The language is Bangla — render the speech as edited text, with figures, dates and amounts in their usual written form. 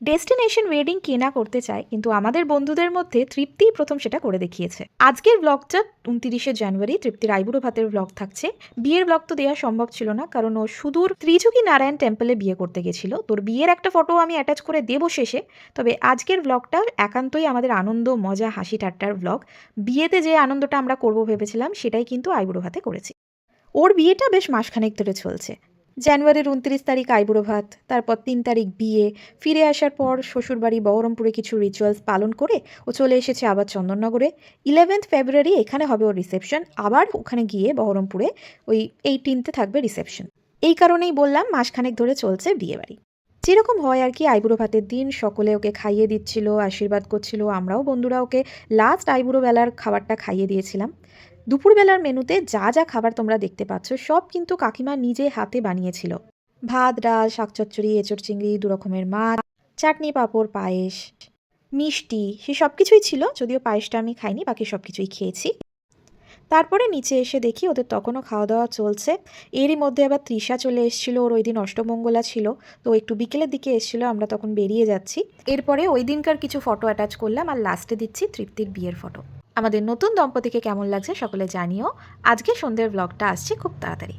ডেস্টিনেশন ওয়েডিং কে না করতে চায়, কিন্তু আমাদের বন্ধুদের মধ্যে তৃপ্তিই প্রথম সেটা করে দেখিয়েছে। আজকের ব্লগটা 29শে জানুয়ারি তৃপ্তির আইবুড়ো ভাতের ব্লগ থাকছে। বিয়ের ব্লগ তো দেওয়া সম্ভব ছিল না, কারণ ও সুদূর ত্রিচুকি নারায়ণ টেম্পলে বিয়ে করতে গেছিল। তোর বিয়ের একটা ফটো আমি অ্যাটাচ করে দেবো শেষে। তবে আজকের ব্লগটা একান্তই আমাদের আনন্দ, মজা, হাসি ঠাট্টার ব্লগ। বিয়েতে যে আনন্দটা আমরা করবো ভেবেছিলাম সেটাই কিন্তু আইবুড়ো ভাতে করেছি। ওর বিয়েটা বেশ মাসখানেক ধরে চলছে। জানুয়ারির 29 তারিখ আইবুড়ো ভাত, তারপর 3 তারিখ বিয়ে। ফিরে আসার পর শ্বশুরবাড়ি বহরমপুরে কিছু রিচুয়ালস পালন করে ও চলে এসেছে আবার চন্দননগরে। 11th ফেব্রুয়ারি এখানে হবে ওর রিসেপশন, আবার ওখানে গিয়ে বহরমপুরে ওই 18th থাকবে রিসেপশন। এই কারণেই বললাম মাসখানেক ধরে চলছে বিয়েবাড়ি। যেরকম হয় আর কি, আইবুড়ো ভাতের দিন সকলে ওকে খাইয়ে দিচ্ছিল, আশীর্বাদ করছিল। আমরাও বন্ধুরা ওকে লাস্ট আইবুড়ো বেলার খাবারটা খাইয়ে দিয়েছিলাম। দুপুরবেলার মেনুতে যা যা খাবার তোমরা দেখতে পাচ্ছ সব কিন্তু কাকিমা নিজে হাতে বানিয়েছিল। ভাত, ডাল, শাক চচ্চড়ি, এঁচড় চিংড়ি, 2 রকমের মাছ, চাটনি, পাঁপড়, পায়েস, মিষ্টি, সে সব কিছুই ছিল। যদিও পায়েসটা আমি খাইনি, বাকি সব কিছুই খেয়েছি। তারপরে নিচে এসে দেখি ওদের তখনও খাওয়া দাওয়া চলছে। এরই মধ্যে আবার তৃষা চলে এসেছিলো, ওর ওই দিন অষ্টমঙ্গলা ছিল, তো একটু বিকেলের দিকে এসেছিলো। আমরা তখন বেরিয়ে যাচ্ছি। এরপরে ওই দিনকার কিছু ফটো অ্যাটাচ করলাম, আর লাস্টে দিচ্ছি তৃপ্তির বিয়ের ফটো। আমাদের নতুন দম্পতিকে কেমন লাগছে সকলে জানিও। আজকে সন্ধ্যের ব্লগটা আসছে খুব তাড়াতাড়ি।